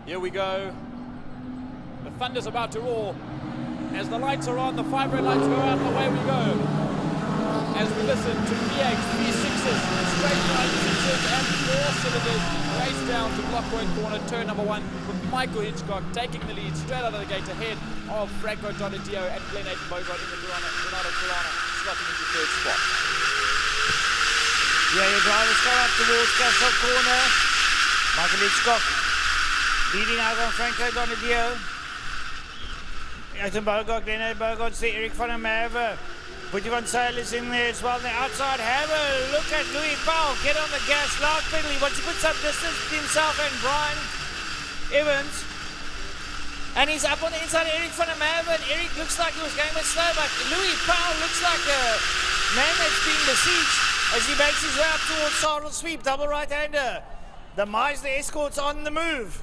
Here we go. The thunder's about to roar. As the lights are on, the 5 red lights go out, and away we go. As we listen to V8s, V6s, straight line 6s, and 4 cylinders race down to block point corner, turn number 1, with Michael Hitchcock taking the lead straight out of the gate ahead of Franco Donadio and Glenn Aiton Bogart in the Granada slotting into 3rd spot. Yeah, your drivers come up towards Castle Corner. Michael Hitchcock leading out on Franco Donadio. Aiton Bogart, Glenn Aiton Bogart's there, Eric van der Merwe. Boetie van Zyl is in there as well on the outside. Have a look at Louis Powell. Get on the gas, Laude pedal. He wants to put some distance between himself and Brian Evans. And he's up on the inside of Eric van der Merwe. And Eric looks like he was going a bit slow, but Louis Powell looks like a man that's being besieged as he makes his way up towards Saddle Sweep, double right-hander. The Meisner Escorts on the move.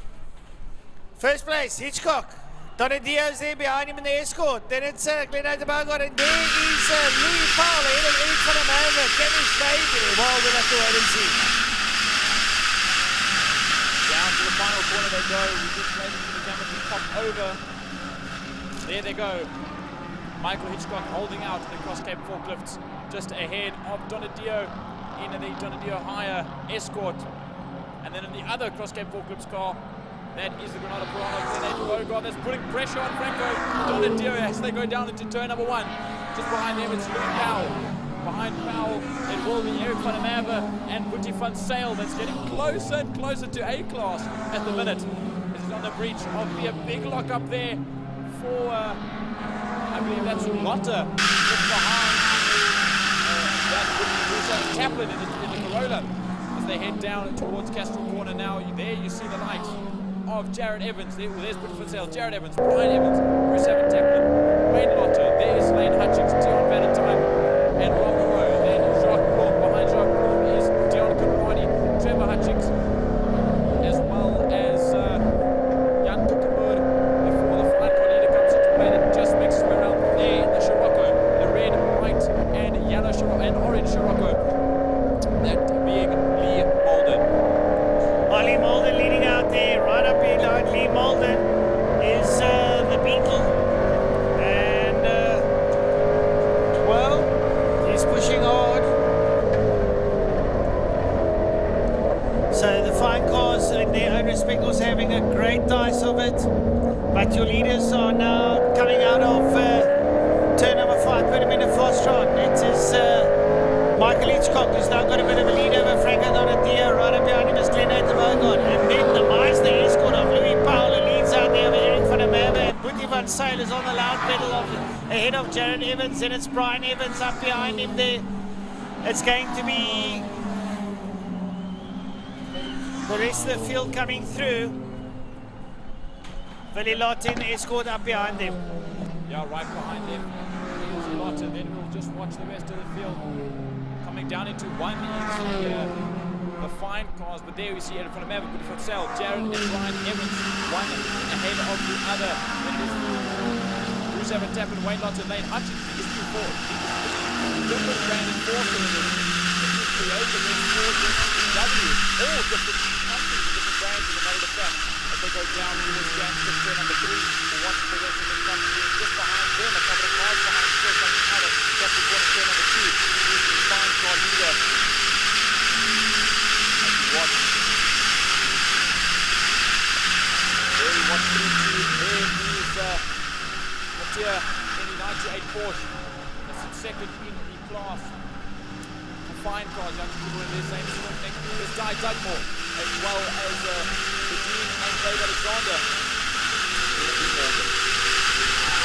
First place, Hitchcock. Donadio's there behind him in the escort. Then it's Glenn Aiton Bogart, and there is Louis Powell ahead of Eric van der Merwe. Can he stay there? Well, we'll have to wait and see. Down to the final corner they go. We just waiting for the camera to pop over. There they go. Michael Hitchcock holding out the Cross Cape forklifts just ahead of Donadio in the Donadio higher escort. And then in the other Cross Cape forklifts car, that is the Granada Piranha, Glenn Aiton Bogart. That's putting pressure on Franco Donadio as they go down into turn number 1. Just behind them it's Louis Powell. Behind Powell it will be Eric van der Merwe and Boetie van Zyl. That's getting closer and closer to A-class at the minute. This is on the breach of the big lock up there for, I believe that's Laude, just behind that Bruce Taplin in the Corolla. As they head down towards Castro Corner now, there you see the light of Jared Evans. There's Boetie van Zyl, Jared Evans, Brian Evans, Bruce Taplin, Wayne Laude. There's Lane Hutchings, Dion Valentine, and Rob Moreau. Then Jacques Plomb. Behind Jacques Plomb is Dion Conradi, Trevor Hutchings, as well as Jan Kukumur. Before the flight car leader comes into play, that just makes his way around there in the Scirocco, the red, white, and yellow Scirocco, and orange Scirocco. That being Lee Molden. Lee Molden leading out there, right up behind Lee Molden is the Beetle. And, well, he's pushing hard. So the fine cars in their own respect was having a great dice of it. But your leaders are now coming out of turn number 5, put him in a fast run. It is Michael Hitchcock, who's now got a bit of a lead over Franco Donadio. Right up behind him is Glenn Aiton Bogart. And then the Meisner escort of Louis Powell, who leads out there with Eric van der Merwe. And Boetie van Zyl is on the loud pedal ahead of Jared Evans. And it's Brian Evans up behind him there. It's going to be the rest of the field coming through. Willie Laude in the escort up behind them. Yeah, right behind them is Laude. Then we'll just watch the rest of the field. Coming down into 1 is the fine cars, but there we see Eric van der Merwe, Boetie van Zyl, Jared and Brian Evans, one ahead of the other. Then it is Bruce Taplin, Wayne Laude, and Lane Hutchings. These two Ford. Different branded 4 cylinders. Toyota, then Ford, W, all different companies and different brands in the middle of the track. As they go down towards Gangster turn number 3, for once the rest of them comes just behind them, a couple of cars behind, still coming out of just before turn number 2. Here's the fine car leader. As you watch. There we watch through to, there is Mattia in the 98 Porsche. That's in second in the class. Fine cars, young people in their same swim next to this guy Dugmore, as well as Dean and Dave Alexander.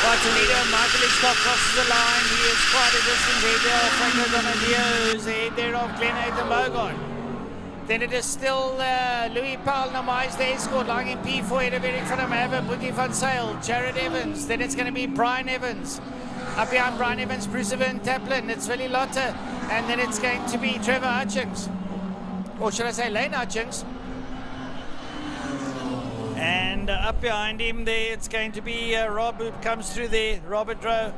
Right to leader, Michael Hitchcock crosses the line. He is quite a distance ahead there of Franco Donadio, who's ahead there of Glenn Aiton Bogart. Then it is still Louis Powell, Meisner escort, lying in P4 ahead of Eric van der Merwe, Boetie van Zyl, Jared Evans. Then it's going to be Brian Evans. Up behind Brian Evans, Bruce Taplin, it's Willie Laude, and then it's going to be Trevor Hutchings. Or should I say Lane Hutchings. And up behind him there, it's going to be Rob, who comes through there, Robert Rowe.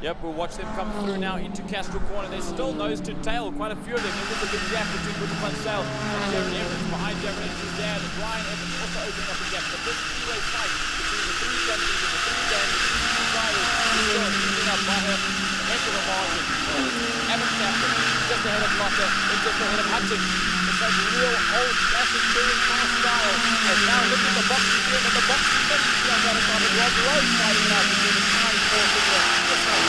Yep, we'll watch them come through now into Castro Corner. They're still nose to tail, quite a few of them. There's a big gap between Boetie van Zyl and Jared Evans. Behind Jared Evans is Dan and Brian Evans also opening up the gap. But this three-way fight between the three countries and the three gangs, two drivers, is still easing up by a heck of a margin. Evans Captain, just ahead of Laude, and just ahead of Hutchins. It's like real old classic touring car style. And now look at the boxing here, and the boxing finish on the other side of Rob Road fighting out between the tiny forces there. Just like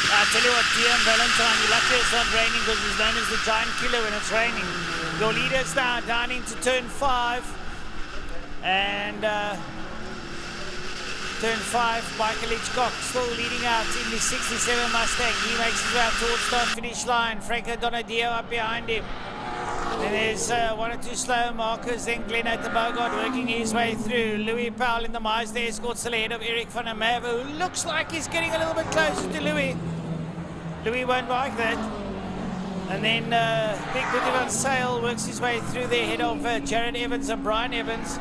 I tell you what, Dion Valentine, you're lucky it's not raining because he's known as the giant killer when it's raining. Your leaders now down into turn 5. And turn 5, Michael Hitchcock still leading out in the 67 Mustang. He makes his way up towards the finish line. Franco Donadio up behind him. Then there's one or two slow markers. Then Glenn Bogart working his way through. Louis Powell in the Mazda Escort still ahead of Eric van der Merwe, who looks like he's getting a little bit closer to Louis. Louis won't like that. And then Big Booty Van Sale works his way through there ahead of Jared Evans and Brian Evans.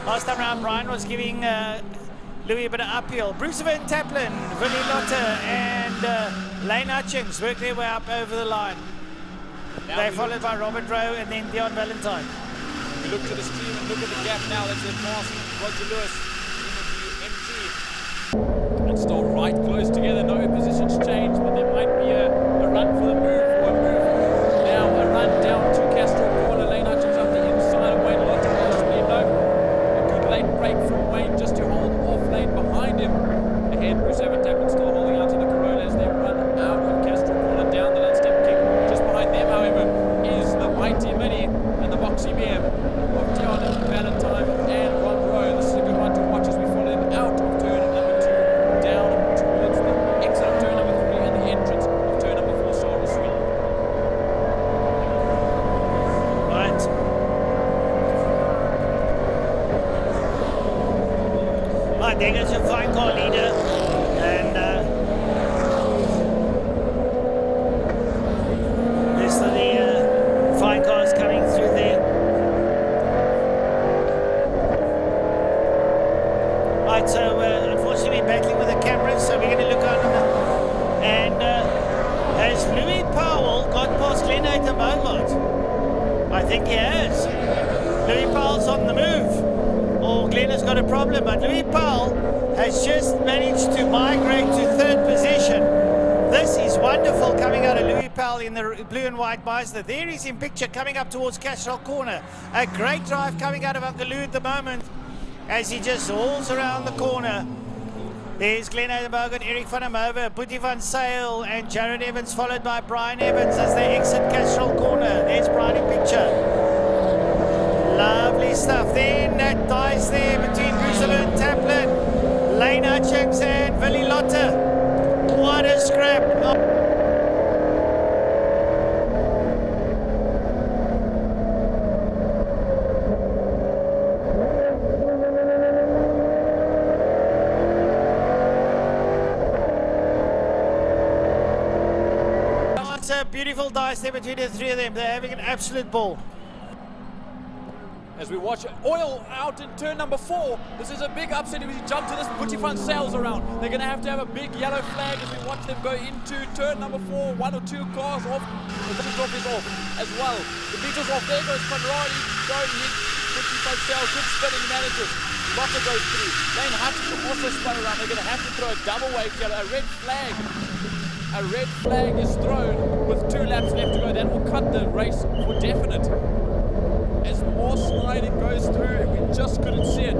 Last time around, Brian was giving Louis a bit of uphill. Bruce Van Taplin, Willie Lotte, and Lane Hutchins work their way up over the line. Now they're followed by Robert Rowe and then Dion Valentine. We look to the stream and look at the gap now. That's the passing Roger Lewis into MT. And still right close together. No positions changed, but there might be a run for the move or a move. Now a run down to Castro Corner. Lane Hutchins up the inside of Wayne Lotte. A good late break from Wayne just to hold off Lane behind him. Ahead, Bruce Van Taplin still holding on to the Corolla as they run out of Castro Corner down the lane step kick. Just behind them, however, is the Mighty Mini and the Boxy BM of Dion Valentine and Rob Rowe. This is a good one to watch as we follow them out of turn number 2 down towards the exit of turn number 3 and the entrance of turn number 4, Sarah Sweet. Right. Right, there goes your fine car leader. And there's the fine cars coming through there. Right, so unfortunately we're battling with the cameras, so we're going to look out on the... And has Louis Powell got past Glenn Bogart? I think he has. Louis Powell's on the move. Or Glenn has got a problem, but Louis Powell has just managed to migrate to 3rd position. This is wonderful coming out of Louis Powell in the blue and white Mazda. There he's in picture coming up towards Castro Corner. A great drive coming out of Uncle Lou at the moment as he just hauls around the corner. There's Glenn Bogart, Eric van der Merwe, Boetie van Sale and Jared Evans, followed by Brian Evans as they exit Castro Corner. There's Brian in picture. Lovely stuff. Then that dies there between Bruce Van Taplin, Lane Hutchins and Willie Lotte. What a scrap. It's a beautiful dice there between the three of them. They're having an absolute ball. As we watch Oil out in turn number 4, this is a big upset if you jump to this Boetie van Sales around. They're going to have a big yellow flag as we watch them go into turn number 4. 1 or 2 cars off. The Beatles is off as well. The Beatles off. There goes Conradi. Don't hit Boetie van Sales. Good spin and manages. Lotte goes through. Lane Hutchins also spun around. They're going to have to throw a double wave here. A red flag. A red flag is thrown with 2 laps left to go. That will cut the race for definite. As more sliding goes through, we just couldn't see it.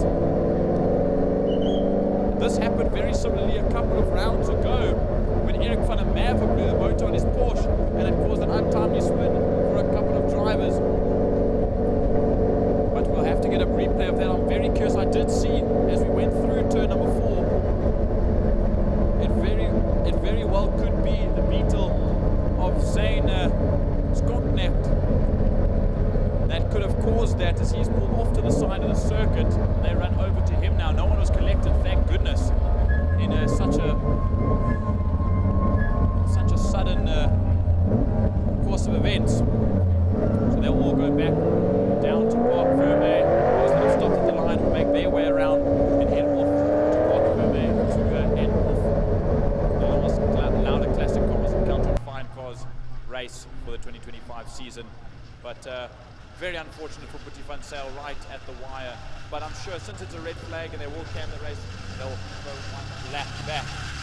This happened very similarly a couple of rounds ago when Eric van der Merwe blew the motor on his Porsche and it caused an untimely spin for a couple of drivers. But we'll have to get a replay of that. I'm very curious. I did see as we went through turn number 4, it very well could be the Beetle of Zane Skotnecht. That could have caused that as he's pulled off to the side of the circuit. They ran over to him now. No one was collected, thank goodness, in such a sudden course of events. So they'll all go back down to Park Vermeer. Those that have stopped at the line will make their way around and head off to Park Vermeer to head off the Laude Classic Cars Encounter and Fine Cars race for the 2025 season. But Very unfortunate for Butty Van Sale right at the wire. But I'm sure since it's a red flag and they will can the race, they'll go one lap back.